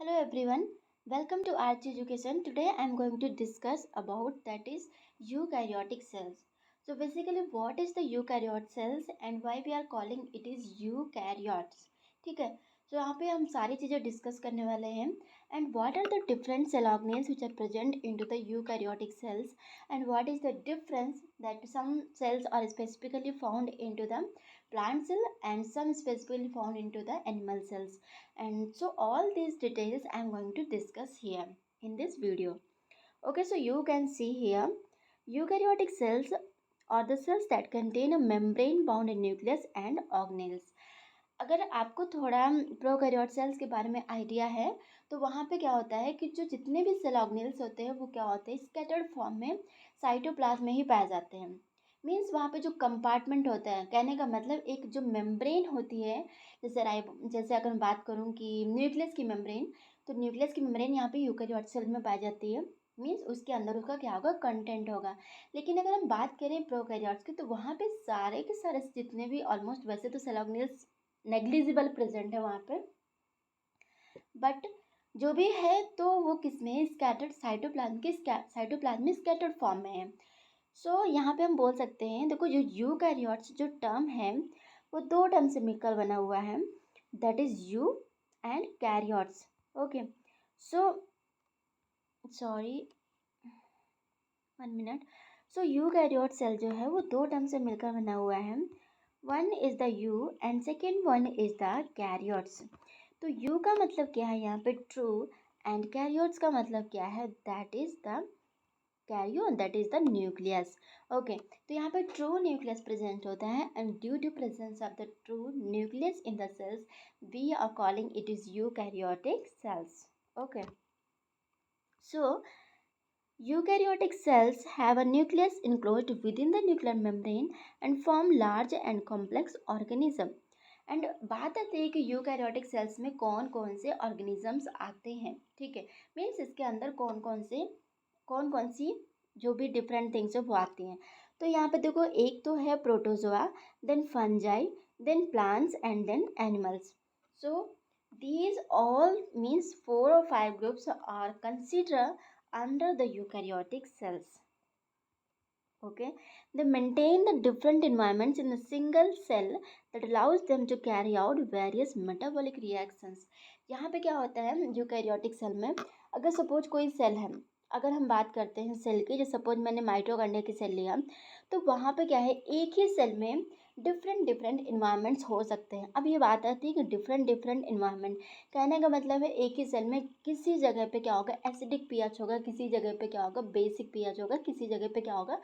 Hello everyone, welcome to Arch Education. Today I am going to discuss about that is eukaryotic cells. So basically what is the eukaryote cells and why we are calling it is eukaryotes. ठीक है, so यहाँ पे हम सारी चीज़ें discuss करने वाले हैं and what are the different cell organelles which are present into the eukaryotic cells and what is the difference that some cells are specifically found into the plant cell and some specifically found into the animal cells, and so all these details I am going to discuss here in this video. Okay, so you can see here eukaryotic cells are the cells that contain a membrane bound nucleus and organelles. अगर आपको थोड़ा prokaryote sales के बारे में idea है तो वहाँ पे क्या होता है कि जो जितने भी सेल ऑर्गेनेल्स होते हैं वो क्या होते हैं, स्कैटर्ड फॉर्म में साइटोप्लाज्म में ही पाए जाते हैं. मीन्स वहाँ पे जो कंपार्टमेंट होता है, कहने का मतलब एक जो मेम्ब्रेन होती है, जैसे अगर मैं बात करूँ कि न्यूक्लियस की मेम्ब्रेन, तो न्यूक्लियस की मेम्ब्रेन यहाँ पे यूकेरियोट सेल में पाई जाती है. मीन्स उसके अंदर उसका क्या होगा, कंटेंट होगा. लेकिन अगर हम बात करें प्रोकैरियोट्स की तो वहाँ पे सारे के सारे जितने भी ऑलमोस्ट, वैसे तो सेल ऑर्गेनेल्स नेग्लिजिबल प्रेजेंट है वहाँ पे, बट जो भी है तो वो किस में, स्कैटर्ड साइटोप्लाज्म में स्कैटर्ड फॉर्म में है. सो यहाँ पे हम बोल सकते हैं, देखो जो यूकैरियोट्स जो टर्म है वो दो टर्म से मिलकर बना हुआ है, that is eukaryotes. Okay, so sorry, 1 minute. So eukaryote cell जो है वो दो टर्म से मिलकर बना हुआ है. One is the you and second one is the karyotes. तो यू का मतलब क्या है यहाँ पे, ट्रू, एंड कैरियोट्स का मतलब क्या है, that is the karyo, that is the nucleus. Okay, तो यहाँ पे ट्रू न्यूक्लियस प्रेजेंट होता है and due to presence of the true nucleus in the cells we are calling it is eukaryotic cells. Okay, so eukaryotic cells have a nucleus enclosed within the nuclear membrane and form large and complex organism. And बात आती है कि eukaryotic cells में कौन कौन से organisms आते हैं. ठीक है, मीन्स इसके अंदर कौन कौन सी जो भी डिफरेंट थिंग्स है वो आती हैं. तो यहाँ पे देखो, एक तो है protozoa, then fungi, then plants and then animals. So these all means 4 or 5 groups are considered under the eukaryotic cells. Okay, they maintain the different environments in a single cell that allows them to carry out various metabolic reactions. यहाँ पे क्या होता है eukaryotic cell में, अगर suppose कोई cell है, अगर हम बात करते हैं सेल की, जो सपोज मैंने माइटोकॉन्ड्रिया की सेल लिया, तो वहाँ पे क्या है, एक ही सेल में डिफरेंट डिफरेंट इन्वायरमेंट्स हो सकते हैं. अब ये बात आती है कि डिफरेंट डिफरेंट इन्वायरमेंट, कहने का मतलब है एक ही सेल में किसी जगह पे क्या होगा, एसिडिक पीएच होगा, किसी जगह पे क्या होगा, बेसिक पीएच होगा, किसी जगह पे क्या होगा,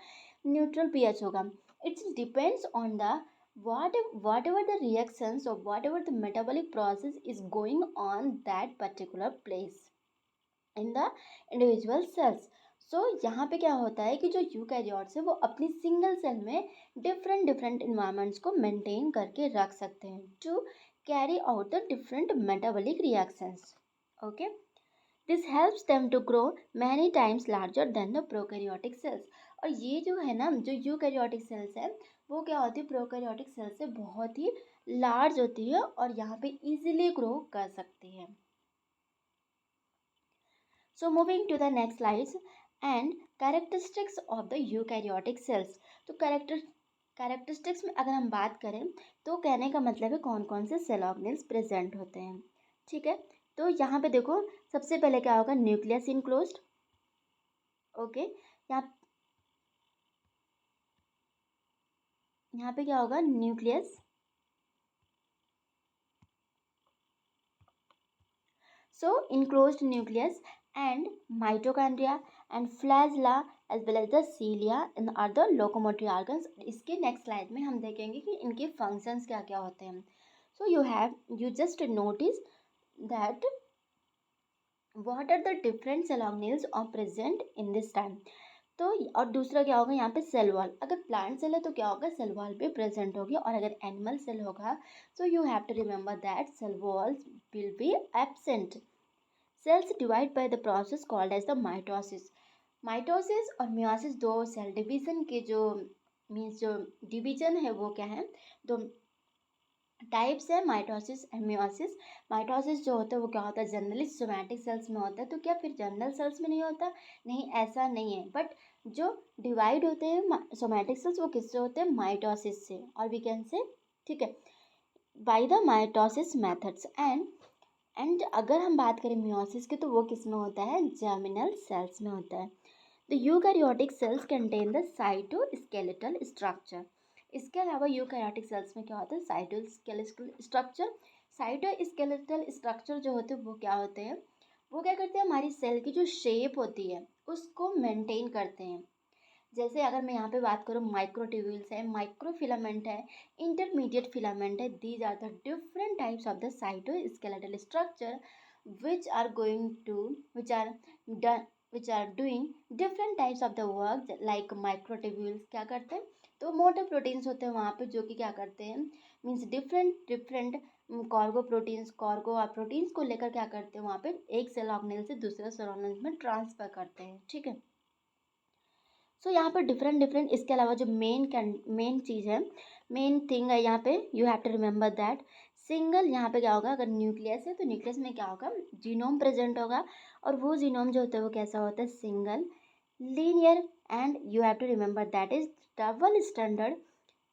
न्यूट्रल पीएच होगा. It's depends on the whatever the reactions or whatever the metabolic process is going on that particular place in the individual cells. So यहाँ पे क्या होता है कि जो यूकैरियोट्स है वो अपनी सिंगल सेल में डिफरेंट डिफरेंट इन्वायरमेंट्स को मेंटेन करके रख सकते हैं to carry out the different metabolic reactions. Okay, this helps them to grow many times larger than the prokaryotic cells. और ये जो है ना, जो यूकैरियोटिक सेल्स है वो क्या होती है, प्रोकैरियोटिक सेल्स से बहुत ही लार्ज होती है और यहाँ पे इजीली ग्रो कर सकती है. So moving to the next slides and characteristics of the eukaryotic cells. तो कैरेक्टरिस्टिक्स में अगर हम बात करें तो कहने का मतलब है कौन कौन से सेल ऑर्गेनेल्स प्रेजेंट होते हैं. ठीक है, तो यहाँ पे देखो सबसे पहले क्या होगा, न्यूक्लियस इनक्लोज्ड. ओके, यहाँ पे क्या होगा, nucleus. So enclosed nucleus and mitochondria and flagella as well as the cilia and other locomotory organs. इसके next slide में हम देखेंगे कि इनके functions क्या क्या होते हैं. So you just notice that what are the different cell organelles are present in this time. तो और दूसरा क्या होगा, यहाँ पे सेल वॉल, अगर प्लांट सेल है तो क्या होगा, सेल वॉल भी प्रेजेंट होगी, और अगर एनिमल सेल होगा so you have to remember that cell walls will be absent. Cells divide by the process called as the mitosis. Mitosis और मियोसिस दो सेल डिवीजन के जो मीन्स जो डिवीजन है वो क्या है, दो टाइप्स है माइटोसिस एंड मियोसिस। माइटोसिस जो होता है वो क्या होता है, जनरली सोमैटिक सेल्स में होता है। तो क्या फिर जनरल सेल्स में नहीं होता? नहीं, ऐसा नहीं है। बट जो डिवाइड होते हैं सोमैटिक सेल्स वो किससे होते हैं? माइटोसिस से, और वी कैन से, ठीक है, by the mitosis methods. And अगर हम बात करें मियोसिस की तो वो किस में होता है? जर्मिनल सेल्स में होता है। The eukaryotic cells contain the cytoskeletal structure. इसके अलावा यूकैरियोटिक सेल्स में क्या होता है? Cytoskeletal structure. साइटोस्केलेटल स्ट्रक्चर जो होते हैं वो क्या होते हैं? वो क्या करते हैं? हमारी सेल की जो शेप होती है उसको मेंटेन करते हैं। जैसे अगर मैं यहाँ पे बात करूँ, माइक्रोट्यूब्यूल्स है, माइक्रोफिलामेंट है, इंटरमीडिएट फिलामेंट है, these are the different types of the cytoskeletal structure which are going to which are done which are doing different types of the work like microtubules क्या करते हैं? तो मोटर प्रोटीन्स होते हैं वहाँ पे जो कि क्या करते हैं, means different different cargo proteins, cargo और प्रोटीन्स को लेकर क्या करते हैं वहाँ पे एक सेल ऑर्गेनेल से दूसरे सेल ऑर्गेनेल में ट्रांसफर करते हैं, ठीक है। सो यहाँ पर डिफरेंट डिफरेंट, इसके अलावा जो मेन चीज़ है, मेन थिंग है यहाँ पे, you have to remember that single, यहाँ पे क्या होगा, अगर न्यूक्लियस है तो न्यूक्लियस में क्या होगा? जीनोम प्रेजेंट होगा, और वो जीनोम जो होता है वो कैसा होता है? Single linear, and you have to remember that is double standard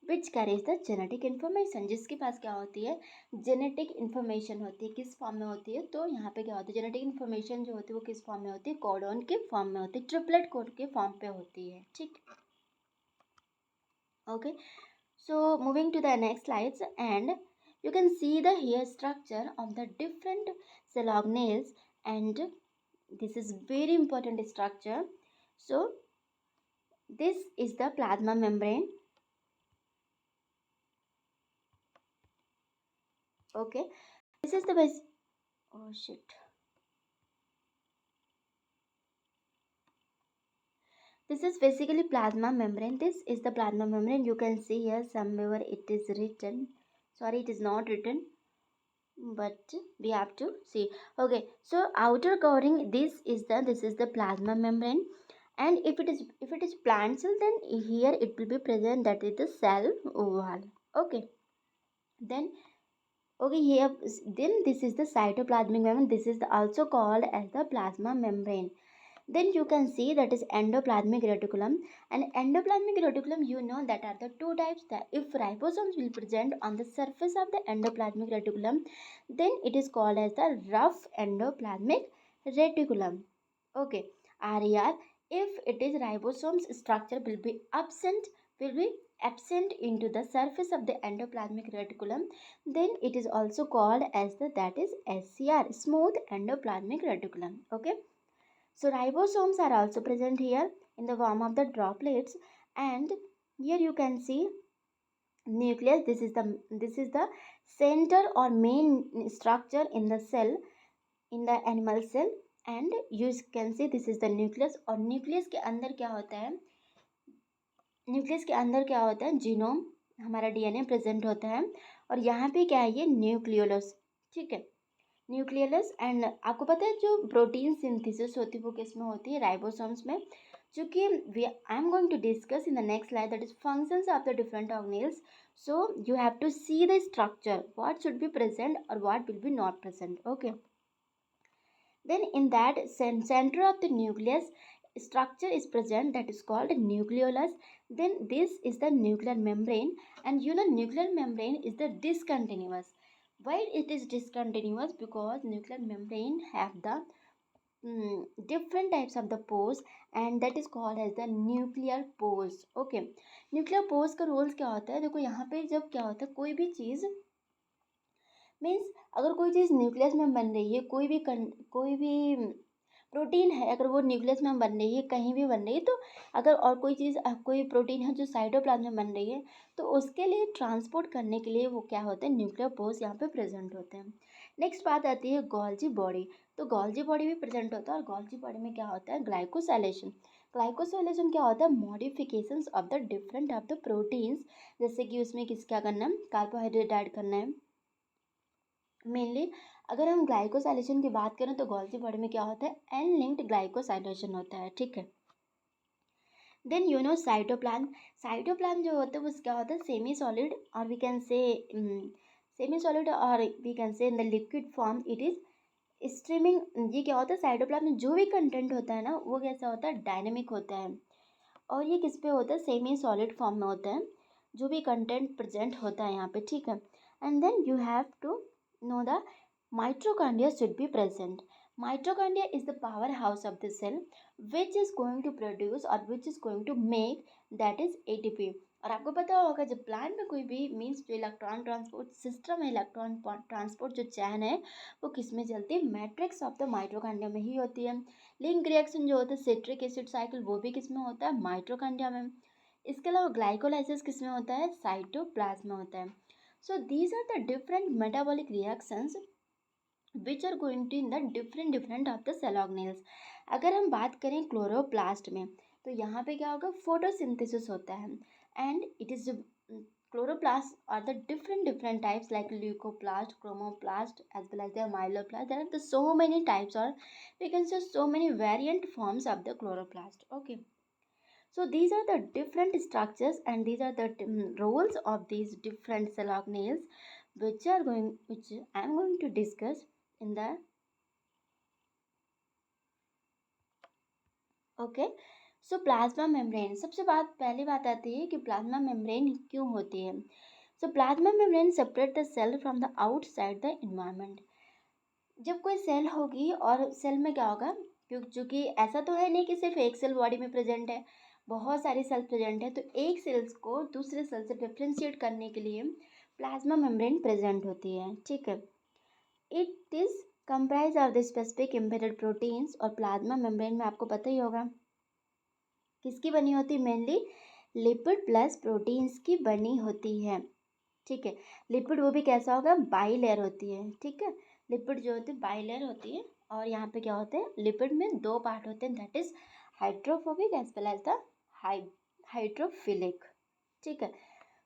which carries the genetic information. जिसके पास क्या होती है? जेनेटिक इन्फॉर्मेशन होती है। किस फॉर्म में होती है? तो यहाँ पे क्या होता है? जेनेटिक इन्फॉर्मेशन जो होती है वो किस फॉर्म में होती है? कोडोन के फॉर्म में होती है, ट्रिपलेट कोड के फॉर्म पे होती है, ठीक। Okay, so moving to the next slides, and you can see the hair structure of the different cell organelles, and this is very important structure. So this is the plasma membrane. Okay, this is the base. Oh shit. This is basically plasma membrane. This is the plasma membrane. You can see here somewhere it is written. Sorry, it is not written, but we have to see. Okay, so outer covering, this is the plasma membrane, and if it is plant cell, then here it will be present, that is the cell wall. Okay, then okay, here then this is the cytoplasmic membrane. This is also called as the plasma membrane. Then you can see that is endoplasmic reticulum, and endoplasmic reticulum, you know that are the two types. That if ribosomes will present on the surface of the endoplasmic reticulum, then it is called as the rough endoplasmic reticulum. Okay, RER. If it is ribosomes structure will be absent into the surface of the endoplasmic reticulum, then it is also called as the, that is SCR, smooth endoplasmic reticulum. Okay, so ribosomes are also present here in the form of the droplets, and here you can see nucleus. This is the center or main structure in the cell, in the animal cell, and you can see this is the nucleus. और nucleus के अंदर क्या होता है? Nucleus के अंदर क्या होता है? जीनोम, हमारा डीएनए प्रेजेंट होता है, और यहाँ पे क्या है? ये न्यूक्लियोलस, ठीक है, न्यूक्लियोलस। एंड आपको पता है जो प्रोटीन सिंथेसिस होती है वो किस में होती है? राइबोसोम्स में। चूँकि I am going to discuss in the next slide that is functions of the different organelles, so you have to see the structure, what should be present और what will be not present. Okay, then in that center of the nucleus structure is present, that is called nucleolus. Then this is the nuclear membrane, and you know nuclear membrane is the discontinuous. Why it is discontinuous? Because nuclear membrane have the different types of the pores, and that is called as the nuclear pores. Okay, nuclear pores का roles क्या होता है? देखो यहाँ पे जब क्या होता है, कोई भी चीज़, मीन्स अगर कोई चीज़ न्यूक्लियस में बन रही है, कोई भी प्रोटीन है, अगर वो न्यूक्लियस में बन रही है, कहीं भी बन रही है, तो अगर और कोई चीज़ कोई प्रोटीन है जो साइटोप्लाज्म में बन रही है, तो उसके लिए ट्रांसपोर्ट करने के लिए वो क्या होते हैं? न्यूक्लियर पोर्स यहाँ पे प्रेजेंट होते हैं. नेक्स्ट बात आती है गोल्जी बॉडी. तो गोल्जी बॉडी भी प्रेजेंट होता है, और गोल्जी बॉडी में क्या होता है? ग्लाइकोसाइलेशन. ग्लाइकोसाइलेशन क्या होता है? Modifications of the different of the proteins. जैसे कि उसमें किस क्या करना है? कार्बोहाइड्रेट ऐड करना है मेनली. अगर हम ग्लाइकोसाइलेशन की बात करें तो गोल्जी बॉडी में क्या होता है? एन लिंक्ड ग्लाइकोसाइलेशन होता है, ठीक है. Then you know cytoplasm. Cytoplasm जो होता है वो क्या होता है? सेमी सॉलिड, और we can say semi solid और we can say in the liquid form it is streaming. ये क्या होता है, साइटोप्लाज्म में जो भी कंटेंट होता है ना वो कैसा होता है, डायनेमिक होता है। और ये किस पे होता है, सेमी सॉलिड फॉर्म में होता है, जो भी कंटेंट प्रेजेंट होता है यहाँ पे, ठीक है। And then you have to know the mitochondria should be present. Mitochondria is the powerhouse of the cell which is going to produce or which is going to make that is ATP. और आपको पता होगा जब plant में कोई भी means जो electron transport system है, इलेक्ट्रॉन ट्रांसपोर्ट जो चैन है वो किस में चलती है, मैट्रिक्स ऑफ द माइटोकॉन्ड्रिया में ही होती है। लिंक रिएक्शन जो होता है सिट्रिक एसिड साइकिल वो भी किस में होता है, माइटोकॉन्ड्रिया में। इसके अलावा ग्लाइकोलाइसिस किस में होता है, साइटोप्लाज्म में होता है। So these are the different metabolic reactions which are going to in the different of the cell organelles. अगर हम बात करें क्लोरोप्लास्ट में तो यहाँ पे क्या होगा, फोटोसिंथेसिस होता है। And it is chloroplast are the different types like leucoplast, chromoplast as well as the myeloplast. There are the so many types, or we can say so many variant forms of the chloroplast. Okay, so these are the different structures and these are the roles of these different cell organelles which I am going to discuss in the okay. So plasma membrane, सबसे पहली बात आती है कि plasma membrane क्यों होती है। So plasma membrane separate the cell from the outside the environment. जब कोई सेल होगी और सेल में क्या होगा, क्योंकि ऐसा तो है नहीं कि सिर्फ एक सेल बॉडी में प्रेजेंट है, बहुत सारी सेल प्रेजेंट है, तो एक सेल्स को दूसरे सेल से डिफ्रेंशिएट करने के लिए प्लाज्मा मेम्ब्रेन प्रेजेंट होती है, ठीक है। It is comprise of the specific embedded proteins. और प्लाज्मा मेम्ब्रेन में आपको पता ही होगा किसकी बनी होती है, मेनली लिपिड प्लस प्रोटीन्स की बनी होती है, ठीक है। लिपिड वो भी कैसा होगा, बाई लेयर होती है, ठीक है। लिपिड जो होती है बाई लेयर होती है। और यहाँ पे क्या होते हैं, लिपिड में दो पार्ट होते हैं, that is hydrophobic as well as the hydrophilic, ठीक है।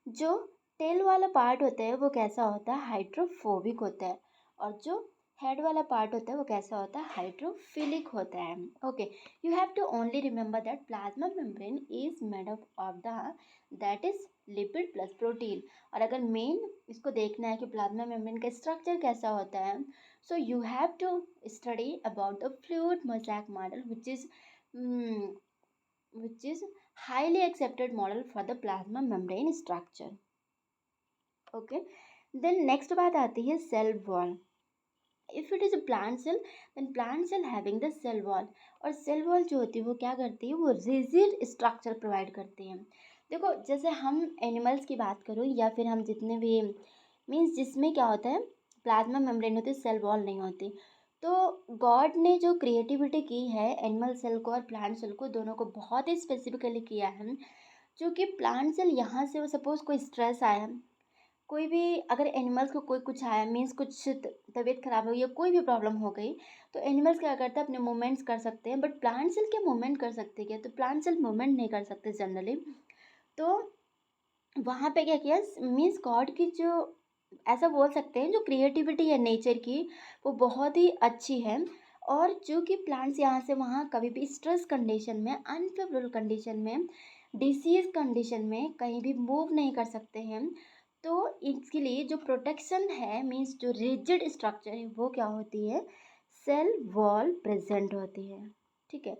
जो टेल वाला पार्ट होता है वो कैसा होता है, हाइड्रोफोबिक होता है। और जो हेड वाला पार्ट होता है वो कैसा होता है, हाइड्रोफिलिक होता है। Okay, you have to only remember that plasma membrane is made up of the that is lipid plus protein. और अगर मेन इसको देखना है कि प्लाज्मा मेम्ब्रेन का स्ट्रक्चर कैसा होता है, so you have to study about the fluid mosaic model which is highly accepted model for the plasma membrane structure. Okay, then next बात आती है cell wall. If it is a plant cell, then plant cell having the cell wall. और cell wall जो होती है वो क्या करती है, वो rigid structure provide करती है। देखो जैसे हम एनिमल्स की बात करूँ या फिर हम जितने भी मीन्स जिसमें क्या होता है, प्लाज्मा मेम्ब्रेन होती है, सेल वॉल नहीं होती। तो गॉड ने जो क्रिएटिविटी की है एनिमल सेल को और प्लांट सेल को दोनों को बहुत ही स्पेसिफिकली किया है। जो कि प्लांट सेल यहाँ से सपोज कोई स्ट्रेस आया, कोई भी अगर एनिमल्स को कोई कुछ आया मीन्स कुछ तबीयत खराब हुई या कोई भी प्रॉब्लम हो गई, तो एनिमल्स क्या करते हैं, अपने मूवमेंट्स कर सकते हैं, बट प्लांट सेल क्या मूवमेंट कर सकते हैं क्या, तो प्लांट सेल मूवमेंट नहीं कर सकते जनरली। तो वहाँ पे क्या किया, मीन्स गॉड की जो ऐसा बोल सकते हैं जो क्रिएटिविटी है नेचर की वो बहुत ही अच्छी है। और जो कि प्लांट्स यहाँ से वहाँ कभी भी स्ट्रेस कंडीशन में, अनफेवरेबल कंडीशन में, डिसीज कंडीशन में कहीं भी मूव नहीं कर सकते हैं। तो इसके लिए जो प्रोटेक्शन है मीन्स जो रिजिड स्ट्रक्चर है वो क्या होती है, सेल वॉल प्रेजेंट होती है, ठीक है।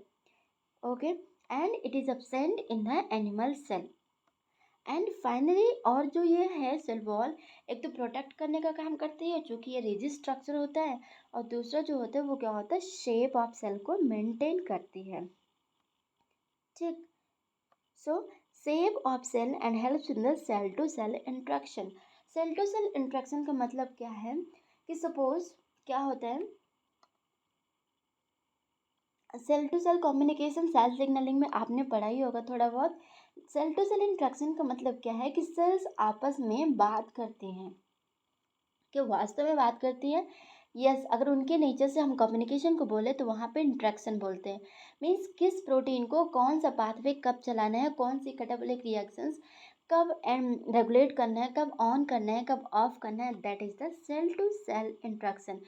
Okay, and it is absent in the animal cell. And finally और जो ये है सेल वॉल, एक तो प्रोटेक्ट करने का काम करती है जो कि ये रिजिड स्ट्रक्चर होता है, और दूसरा जो होता है वो क्या होता है, शेप ऑफ सेल को मेंटेन करती है, ठीक। So shape of cell and helps in the cell to cell interaction. Cell to cell interaction का मतलब क्या है कि सपोज क्या होता है, cell to cell communication, cell signalling में आपने पढ़ा ही होगा थोड़ा बहुत। सेल टू सेल इंट्रैक्शन का मतलब क्या है कि सेल्स आपस में बात करती हैं, कि वास्तव में बात करती है। यस, अगर उनके नेचर से हम कम्युनिकेशन को बोले तो वहाँ पे इंट्रैक्शन बोलते हैं। मीन्स किस प्रोटीन को कौन सा पाथवे कब चलाना है, कौन सी कैटाबॉलिक रिएक्शंस कब रेगुलेट करना है, कब ऑन करना है, कब ऑफ करना है, that is the cell to cell interaction.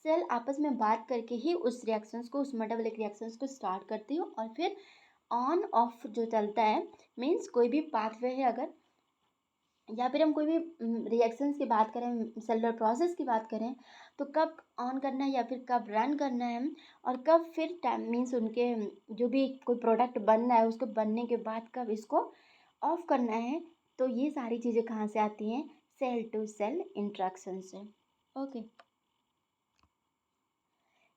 Cell आपस में बात करके ही उस रिएक्शंस को, उस मेटाबॉलिक रिएक्शंस को स्टार्ट करती हो, और फिर ऑन ऑफ जो चलता है मीन्स कोई भी पाथवे है अगर या फिर हम कोई भी रिएक्शंस की बात करें, सेलुलर प्रोसेस की बात करें, तो कब ऑन करना है या फिर कब रन करना है, और कब फिर टाइम मीन्स उनके जो भी कोई प्रोडक्ट बन रहा है उसको बनने के बाद कब इसको ऑफ करना है। तो ये सारी चीज़ें कहाँ से आती हैं? सेल टू सेल इंट्रैक्शन से। Okay,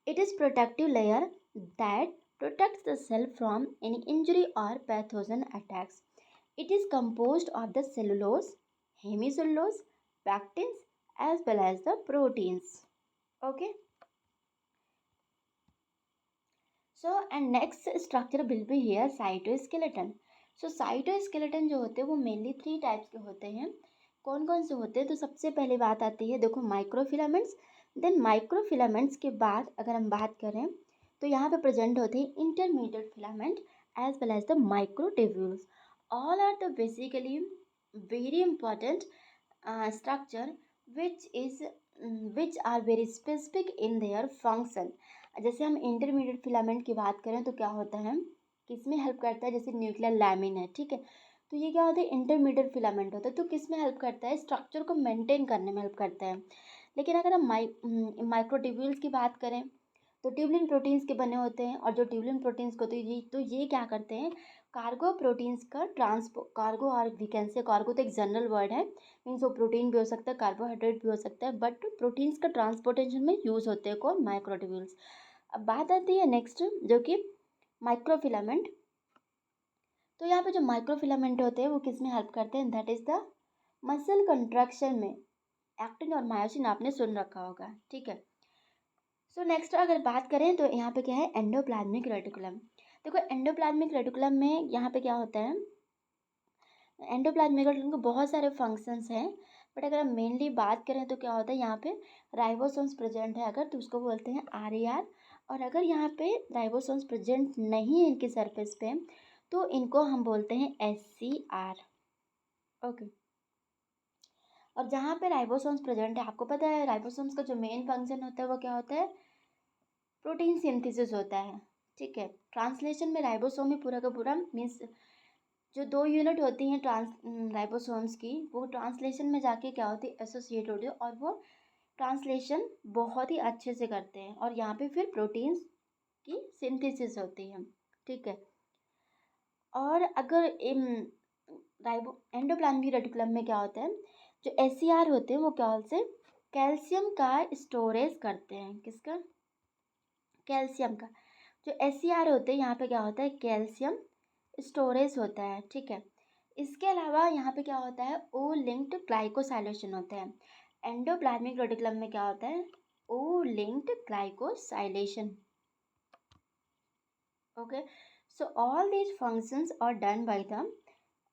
it is protective layer that protects the cell from any injury or pathogen attacks. It is composed of the cellulose, hemicellulose, pectins as well as the proteins. Okay. So and next structure will be here cytoskeleton. So cytoskeleton जो होते हैं वो mainly 3 types के होते हैं। कौन कौन से होते हैं? तो सबसे पहले बात आती है, देखो, माइक्रोफिलामेंट्स। देन माइक्रोफिलामेंट्स के बाद अगर हम बात करें तो यहाँ पे प्रेजेंट होते हैं intermediate filament as well as the microtubules. All are the basically very important structure which is which are very specific in their function। जैसे हम इंटरमीडिएट फिलामेंट की बात करें तो क्या होता है, किस में हेल्प करता है? जैसे न्यूक्लियर लैमिन है, ठीक है, तो ये क्या होता है? इंटरमीडिएट फिलामेंट होता है। तो किस में हेल्प करता है? स्ट्रक्चर को मेंटेन करने में हेल्प करता है। लेकिन अगर हम माइक्रोट्यूब्यूल्स की बात करें तो ट्यूबुलिन प्रोटीन्स के बने होते हैं, और जो ट्यूबुलिन प्रोटीन्स को तो ये क्या करते हैं? कार्गो प्रोटीन्स का कार्गो, और वी कैन से कार्गो तो एक जनरल वर्ड है, मीन्स वो प्रोटीन भी हो सकता है, कार्बोहाइड्रेट भी हो सकता है, बट प्रोटीन्स का ट्रांसपोर्टेशन में यूज़ होते हैं कौन? माइक्रोट्यूब्यूल्स। अब बात आती है नेक्स्ट जो कि माइक्रोफिलामेंट। तो यहाँ पे जो माइक्रोफिलामेंट होते हैं वो किस में हेल्प करते हैं? That is the muscle contraction में। एक्टिन और मायोसिन आपने सुन रखा होगा, ठीक है। सो नेक्स्ट अगर बात करें तो यहाँ पे क्या है? Endoplasmic reticulum. देखो, एंडोप्लाज्मिक रेटिकुलम में यहाँ पे क्या होता है? एंडोप्लाज्मिक रेटिकुलम के बहुत सारे फंक्शंस हैं, बट अगर हम मेनली बात करें तो क्या होता है? यहाँ पे राइबोसोम्स प्रेजेंट है अगर, तो उसको बोलते हैं आरईआर। और अगर यहाँ पे राइबोसोम्स प्रेजेंट नहीं है इनकी सरफेस पे, तो इनको हम बोलते हैं एससीआर। ओके। और जहाँ पे राइबोसोम्स प्रेजेंट है, आपको पता है राइबोसोम्स का जो मेन फंक्शन होता है वो क्या होता है? प्रोटीन सिंथेसिस होता है, ठीक है। ट्रांसलेशन में राइबोसोम ही पूरा का पूरा मीन्स जो 2 यूनिट होती हैं राइबोसोम्स की, वो ट्रांसलेशन में जाके क्या होती है? एसोसिएट होती है, और वो ट्रांसलेशन बहुत ही अच्छे से करते हैं, और यहाँ पे फिर प्रोटीन्स की सिंथेसिस होती है, ठीक है। और अगर इन राइबो एंडोप्लाज्मिक रेटिकुलम में क्या होता है? जो एससीआर होते हैं वो क्या होते हैं? कैल्शियम का स्टोरेज करते हैं। किसका? कैल्शियम का। जो एससीआर होते हैं यहाँ पे क्या होता है? कैल्शियम स्टोरेज होता है, ठीक है। इसके अलावा यहाँ पे क्या होता है? ओ लिंक्ड ग्लाइकोसाइलेशन होता है। एंडोप्लाज्मिक रेटिकुलम में क्या होता है? O linked glycosylation. Okay, so all these functions are done by the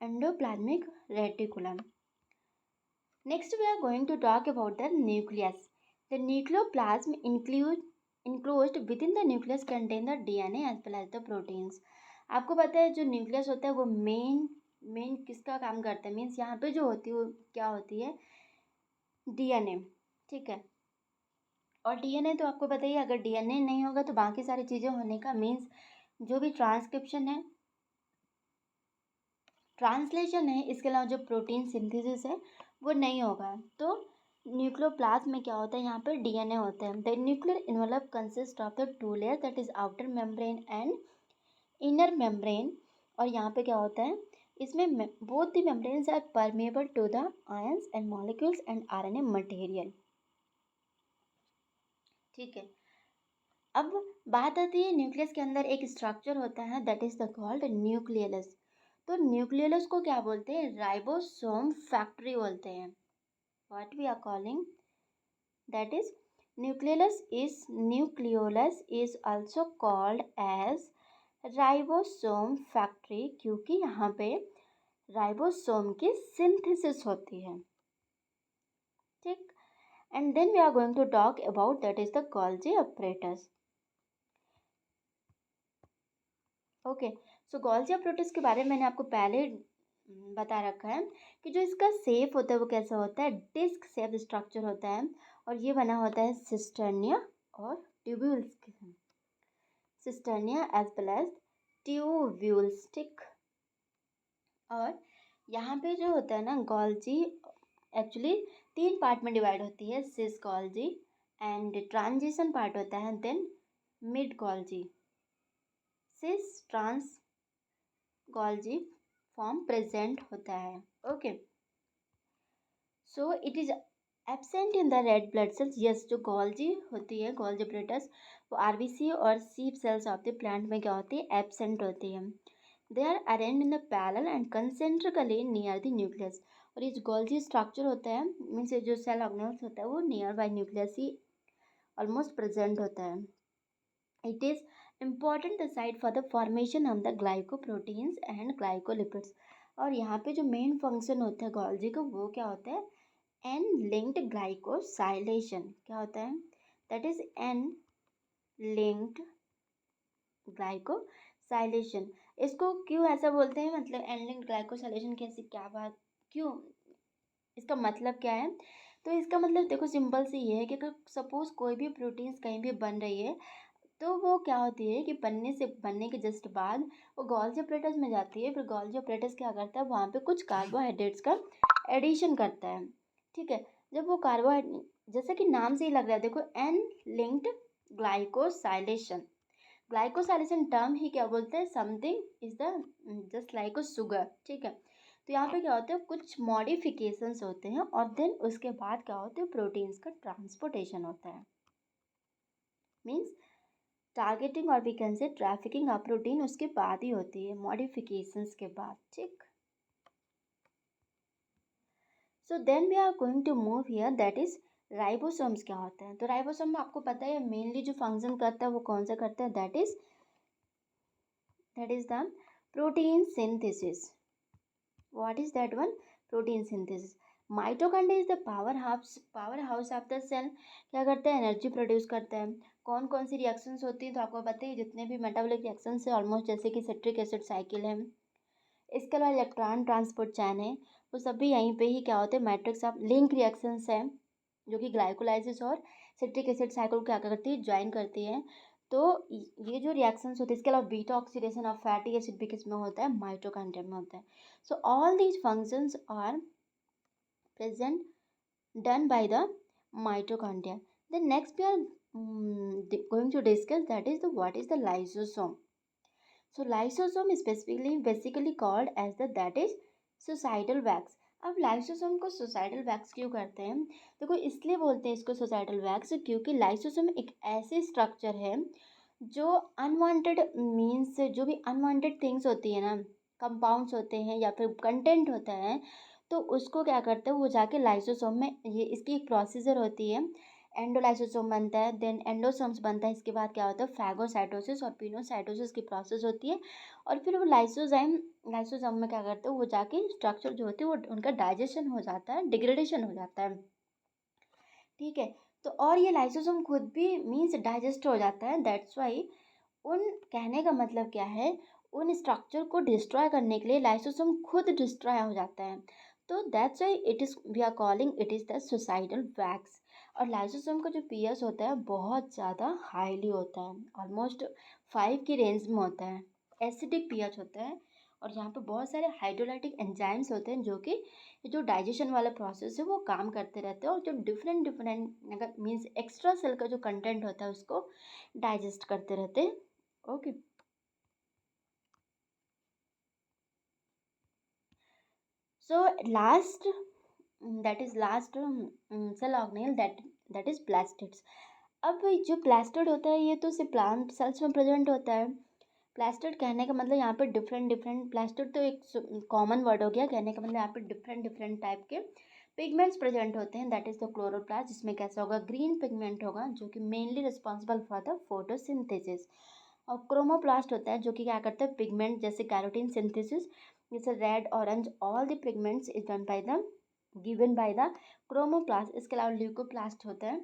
endoplasmic reticulum. Next we are going to talk about the nucleus. The nucleoplasm enclosed within the nucleus contain the DNA as well as the proteins. आपको पता है जो nucleus होता है वो main किसका काम करता है? मीन्स यहाँ पे जो होती है वो क्या होती है? डीएनए, ठीक है। और डीएनए तो आपको पता ही है, अगर डीएनए नहीं होगा तो बाकी सारी चीज़ें होने का मीन्स जो भी ट्रांसक्रिप्शन है, ट्रांसलेशन है, इसके अलावा जो प्रोटीन सिंथेसिस है वो नहीं होगा। तो न्यूक्लियोप्लाज्म में क्या होता है? यहाँ पर डीएनए होता है। The nuclear envelope consist of the 2 layer, that is outer membrane and inner membrane. और यहाँ पे क्या होता है? इसमें both the membranes are permeable to the ions and molecules and RNA material, ठीक है। अब बात आती है न्यूक्लियस के अंदर एक स्ट्रक्चर होता है, that is the called nucleus. तो न्यूक्लियस को क्या बोलते हैं? राइबोसोम फैक्ट्री बोलते हैं। What we are calling that is nucleolus is also called as ribosome factory, क्योंकि यहाँ पे राइबोसोम की सिंथेसिस होती है, ठीक। And then we are going to talk about that is the Golgi apparatus। Okay, so Golgi apparatus के बारे में मैंने आपको पहले बता रखा है कि जो इसका शेप होता है वो कैसा होता है? डिस्क शेप स्ट्रक्चर होता है, और ये बना होता है सिस्टर्निया और ट्यूब्यूल्स के, cisternae as well as tubules, ठीक। और यहाँ पे जो होता है ना गोल्जी एक्चुअली 3 पार्ट में डिवाइड होती है, cis Golgi and transition part होता है, then mid Golgi. Cis trans Golgi form present होता है। Okay, so it is absent in the red blood cells. Yes, जो गोल्जी होती है, गोल्जी apparatus, वो आरबीसी और सीप सेल्स ऑफ द प्लांट में क्या होती है, एब्सेंट होती है। They are arrange in the parallel and concentrically near the nucleus. और ये जो गोल्जी स्ट्रक्चर होता है, मीन्स जो सेल ऑर्गेनेल्स होता है, वो near by nucleus he almost present होता है। It is important the site for the formation of the glycoproteins and glycolipids। और यहाँ पे जो मेन फंक्शन होता है गोल्जी का, वो क्या होता है, एन लिंक्ड ग्लाइकोसाइलेशन। क्या होता है, that is an linked glycosylation. इसको क्यों ऐसा बोलते हैं, मतलब एन लिंक्ड ग्लाइकोसाइलेशन कैसे, क्या बात, क्यों, इसका मतलब क्या है। तो इसका मतलब देखो सिंपल से ये है कि अगर सपोज कोई भी प्रोटीन्स कहीं भी बन रही है, तो वो क्या होती है कि बनने के जस्ट बाद वो गोल्जी apparatus में जाती है। फिर गोल्जी apparatus क्या करता है, वहाँ पे कुछ कार्बोहाइड्रेट्स का एडिशन करता है। ठीक है, जब वो कार्बोहाइड्रेट, जैसे कि नाम से ही लग रहा है, देखो N linked glycosylation. Glycosylation term ही क्या बोलते हैं, something is the just like a sugar. ठीक है, तो यहाँ पे क्या होता है, कुछ मॉडिफिकेशंस होते हैं और देन उसके बाद क्या होते हैं, प्रोटीन्स का ट्रांसपोर्टेशन होता है। मीन्स टारगेटिंग और we can say trafficking of protein उसके बाद ही होती है, मॉडिफिकेशंस के बाद। ठीक, so then we are going to move here, that is ribosomes. क्या होते हैं, तो राइबोसोम आपको पता है मेनली जो फंक्शन करता है वो कौन सा करता है, that is the protein synthesis. What is that one, protein synthesis. Mitochondria is the power house of the cell. क्या करता है, एनर्जी प्रोड्यूस करता है। कौन कौन सी रिएक्शंस होती हैं, तो आपको पता है जितने भी मेटाबॉलिक रिएक्शंस है ऑलमोस्ट, जैसे कि सिट्रिक एसिड साइकिल है, इसके अलावा इलेक्ट्रॉन ट्रांसपोर्ट चैन है, वो सब भी यहीं पे ही क्या होते हैं, मैट्रिक्स ऑफ लिंक रिएक्शंस है, जो कि ग्लाइकोलाइसिस और सिट्रिक एसिड साइकिल को क्या करती है, ज्वाइन करती है। तो ये जो रिएक्शंस होती है, इसके अलावा beta oxidation of fatty acid भी किसमें होता है, माइटोकॉन्ड्रिया में होता है। So all these functions are present done by the mitochondria. Then next we are going to discuss, that is the what is the lysosome. So lysosome is specifically basically called as the that is suicidal wax। अब lysosome को suicidal wax क्यों करते हैं, देखो इसलिए बोलते हैं इसको सुसाइडल वैक्स, क्योंकि लाइसोसोम एक ऐसे स्ट्रक्चर है जो अनवांटेड, मीन्स जो भी अनवांटेड थिंग्स होती है ना, कंपाउंड्स होते हैं या फिर कंटेंट होता है, तो उसको क्या करते हैं, वो जाके लाइसोसोम में, ये इसकी एक प्रोसीजर होती है, एंडोलाइसोसोम बनता है, देन एंडोसोम्स बनता है, इसके बाद क्या होता है, फैगोसाइटोसिस और पिनोसाइटोसिस की प्रोसेस होती है, और फिर वो लाइसोजाइम में क्या करते हैं, वो जाके स्ट्रक्चर जो होती है वो उनका डाइजेशन हो जाता है, डिग्रेडेशन हो जाता है। ठीक है, तो और ये लाइसोसोम खुद भी मीन्स डाइजेस्ट हो जाता है, दैट्स वाई उन, कहने का मतलब क्या है, उन स्ट्रक्चर को डिस्ट्रॉय करने के लिए लाइसोसोम खुद डिस्ट्रॉय हो जाता है। तो that's why it is, we are calling it is the suicidal bags. और लाइसोसोम का जो पीएच होता है बहुत ज़्यादा हाईली होता है, ऑलमोस्ट 5 की रेंज में होता है, एसिडिक पीएच होता है। और यहाँ पे बहुत सारे हाइड्रोलाइटिक एंजाइम्स होते हैं जो कि जो डाइजेशन वाला प्रोसेस है वो काम करते रहते हैं, और जो डिफरेंट डिफरेंट अगर मीन्स एक्स्ट्रा सेल का जो कंटेंट होता है उसको डाइजेस्ट करते रहते हैं। Okay, so last, that is last cell organelle, that is plastids. अब जो प्लास्टिड होता है ये तो सिर्फ प्लांट सेल्स में प्रेजेंट होता है। प्लास्टिड कहने का मतलब यहाँ पे डिफरेंट डिफरेंट, प्लास्टिड तो एक कॉमन वर्ड हो गया, कहने का मतलब यहाँ पे डिफरेंट डिफरेंट टाइप के पिगमेंट्स प्रेजेंट होते हैं, दैट इज द क्लोरोप्लास्ट, जिसमें कैसा होगा, ग्रीन पिगमेंट होगा, जो कि mainly responsible for the photosynthesis. और क्रोमोप्लास्ट होता है जो कि क्या करता है, पिगमेंट जैसे कैरोटीन सिंथेसिस, जैसे red orange, all the pigments is done by the given by the chromoplast. इसके अलावा ल्यूकोप्लास्ट होता है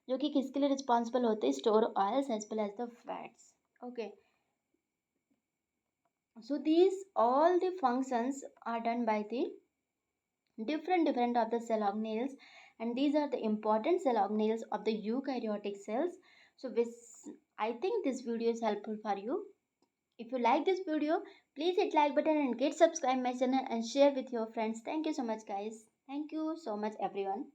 जो कि किसके लिए रिस्पॉन्सिबल होते हैं, store oils as well as the fats. Okay, so these all the functions are done by the different of the cell organelles, and these are the important cell organelles of the eukaryotic cells. So this, I think this video is helpful for you. If you like this video, Please hit like button and get subscribe my channel and share with your friends. Thank you so much guys. Thank you so much everyone.